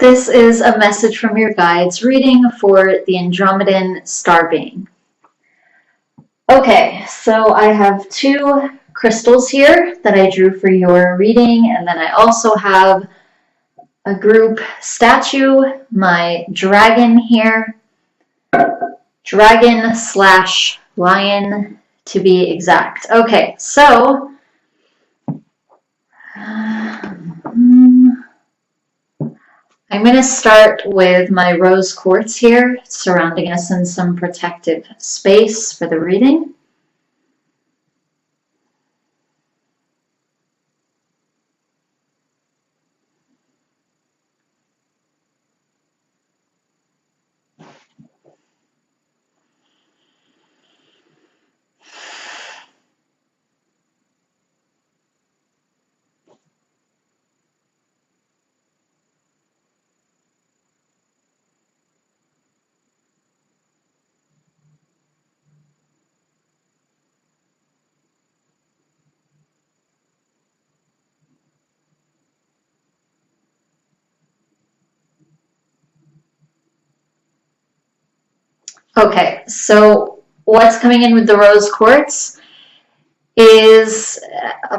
This is a message from your guides reading for the Andromedan star being. Okay, so I have two crystals here that I drew for your reading, and then I also have a group statue, my dragon here, dragon/lion to be exact. Okay, so I'm going to start with my rose quartz here, surrounding us in some protective space for the reading. Okay, so what's coming in with the rose quartz is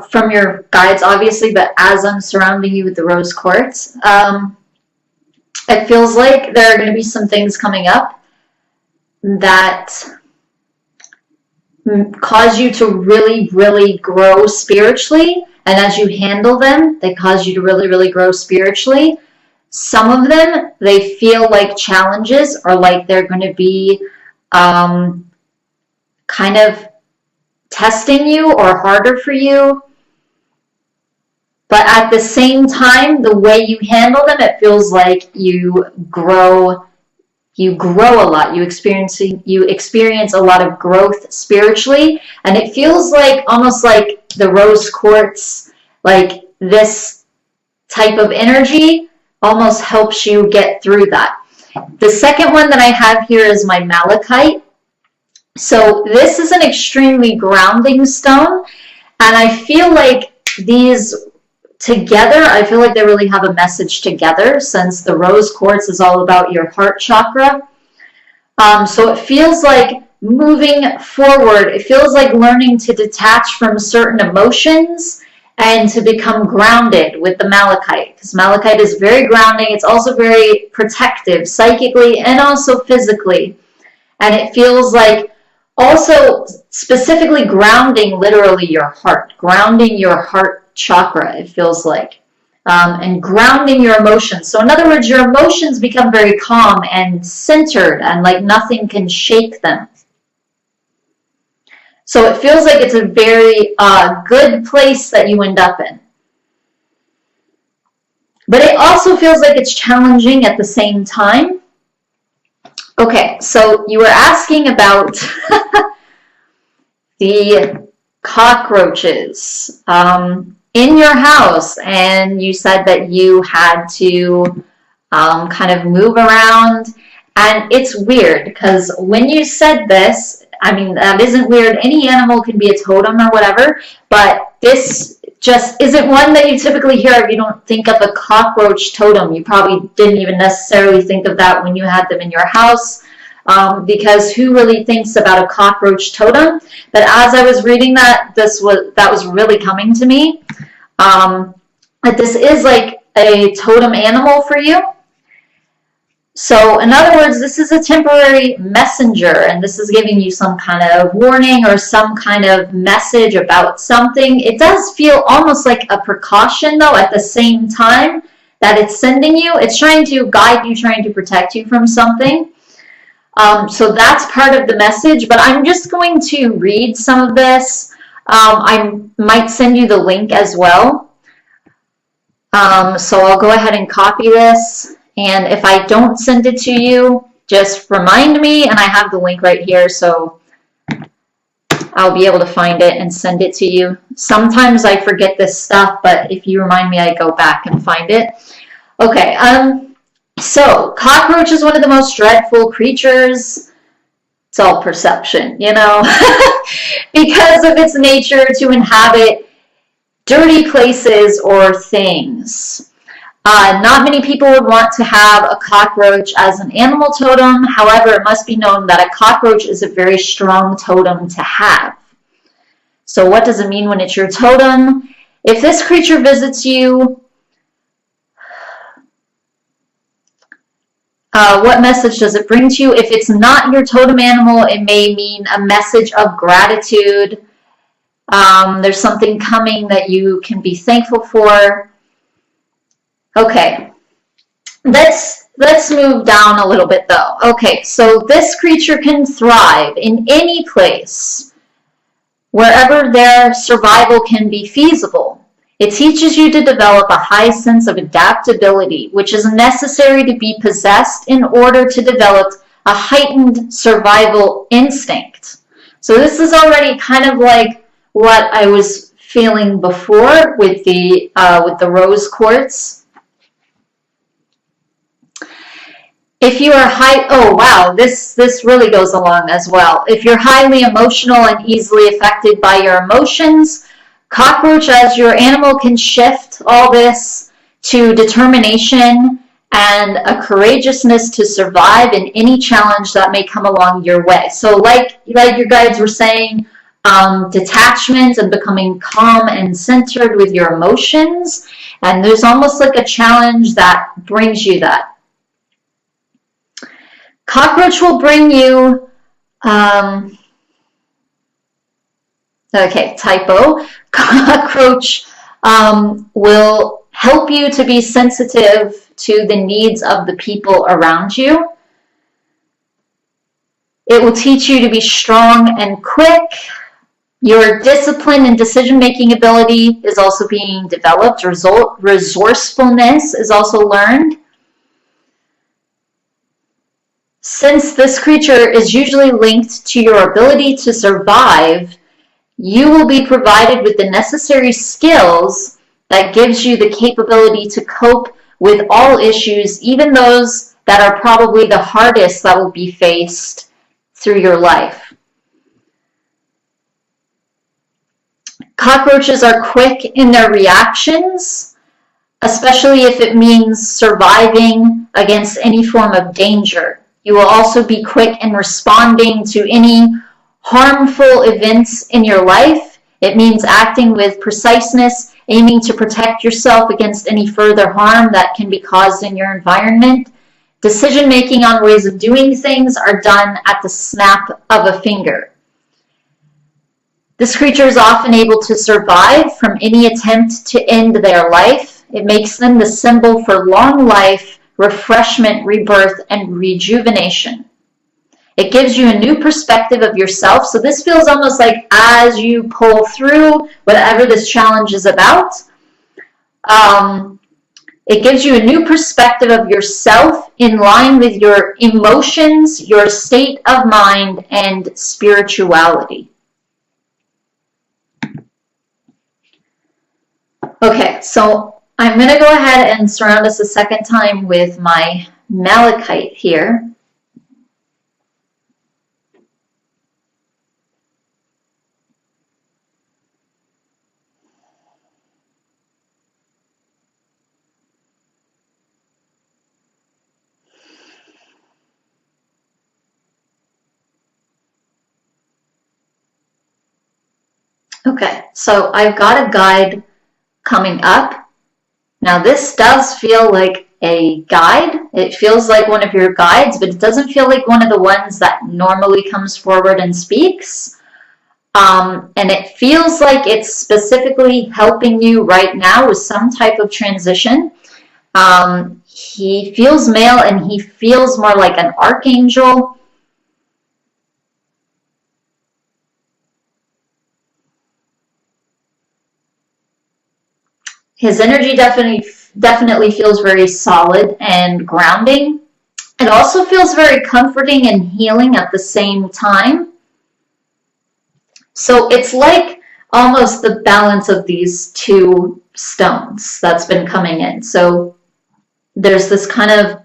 from your guides, obviously, but as I'm surrounding you with the rose quartz, it feels like there are going to be some things coming up that cause you to really, really grow spiritually. And as you handle them, they cause you to really, really grow spiritually. Some of them, they feel like challenges or like they're going to be kind of testing you or harder for you. But at the same time, the way you handle them, it feels like you grow a lot. You experience a lot of growth spiritually, and it feels like almost like the rose quartz, like this type of energy almost helps you get through that. The second one that I have here is my malachite. So this is an extremely grounding stone, and I feel like these together, I feel like they really have a message together, since the rose quartz is all about your heart chakra. So it feels like moving forward. It feels like learning to detach from certain emotions and to become grounded with the malachite, because malachite is very grounding. It's also very protective psychically and also physically. And it feels like also specifically grounding literally your heart, grounding your heart chakra, it feels like, and grounding your emotions. So in other words, your emotions become very calm and centered, and like nothing can shake them. So it feels like it's a very good place that you end up in. But it also feels like it's challenging at the same time. Okay, so you were asking about the cockroaches in your house, and you said that you had to kind of move around. And it's weird, because when you said this, I mean, that isn't weird. Any animal can be a totem or whatever, but this just isn't one that you typically hear of. You don't think of a cockroach totem. You probably didn't even necessarily think of that when you had them in your house, because who really thinks about a cockroach totem? But as I was reading that, that was really coming to me. That this is like a totem animal for you. So in other words, this is a temporary messenger, and this is giving you some kind of warning or some kind of message about something. It does feel almost like a precaution, though, at the same time that it's sending you. It's trying to guide you, trying to protect you from something. So that's part of the message, but I'm just going to read some of this. I might send you the link as well. So I'll go ahead and copy this. And if I don't send it to you, just remind me, and I have the link right here, so I'll be able to find it and send it to you. Sometimes I forget this stuff, but if you remind me, I go back and find it. Okay, so cockroach is one of the most dreadful creatures. It's all perception, you know, because of its nature to inhabit dirty places or things. Not many people would want to have a cockroach as an animal totem. However, it must be known that a cockroach is a very strong totem to have. So what does it mean when it's your totem? If this creature visits you, what message does it bring to you? If it's not your totem animal, it may mean a message of gratitude. There's something coming that you can be thankful for. Okay, let's move down a little bit though. Okay, so this creature can thrive in any place, wherever their survival can be feasible. It teaches you to develop a high sense of adaptability, which is necessary to be possessed in order to develop a heightened survival instinct. So this is already kind of like what I was feeling before with the rose quartz. If you are oh wow, this really goes along as well. If you're highly emotional and easily affected by your emotions, cockroach as your animal can shift all this to determination and a courageousness to survive in any challenge that may come along your way. So like your guides were saying, detachment and becoming calm and centered with your emotions. And there's almost like a challenge that brings you that. Cockroach will bring you, okay, typo. Cockroach will help you to be sensitive to the needs of the people around you. It will teach you to be strong and quick. Your discipline and decision-making ability is also being developed. Resourcefulness is also learned. Since this creature is usually linked to your ability to survive, you will be provided with the necessary skills that gives you the capability to cope with all issues, even those that are probably the hardest that will be faced through your life. Cockroaches are quick in their reactions, especially if it means surviving against any form of danger. You will also be quick in responding to any harmful events in your life. It means acting with preciseness, aiming to protect yourself against any further harm that can be caused in your environment. Decision-making on ways of doing things are done at the snap of a finger. This creature is often able to survive from any attempt to end their life. It makes them the symbol for long life, refreshment, rebirth, and rejuvenation. It gives you a new perspective of yourself. So this feels almost like as you pull through whatever this challenge is about, it gives you a new perspective of yourself in line with your emotions, your state of mind, and spirituality. Okay, so I'm going to go ahead and surround us a second time with my malachite here. Okay, so I've got a guide coming up. Now this does feel like a guide. It feels like one of your guides, but it doesn't feel like one of the ones that normally comes forward and speaks. And it feels like it's specifically helping you right now with some type of transition. He feels male and he feels more like an archangel. His energy definitely feels very solid and grounding. It also feels very comforting and healing at the same time. So it's like almost the balance of these two stones that's been coming in. So there's this kind of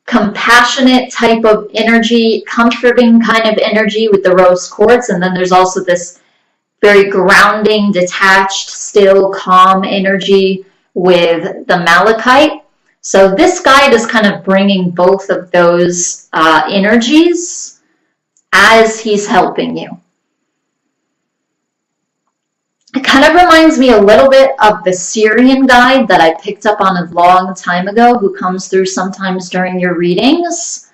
compassionate type of energy, comforting kind of energy with the rose quartz, and then there's also this very grounding, detached, still, calm energy with the malachite. So this guide is kind of bringing both of those energies as he's helping you. It kind of reminds me a little bit of the Syrian guide that I picked up on a long time ago, who comes through sometimes during your readings.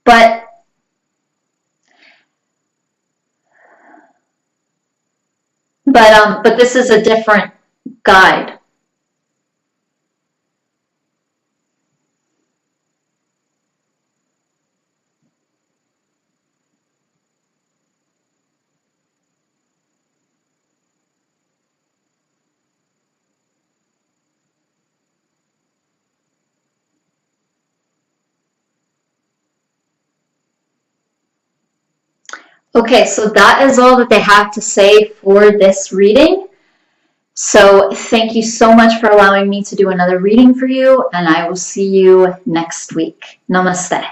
But this is a different guide. Okay, so that is all that they have to say for this reading. So thank you so much for allowing me to do another reading for you, and I will see you next week. Namaste.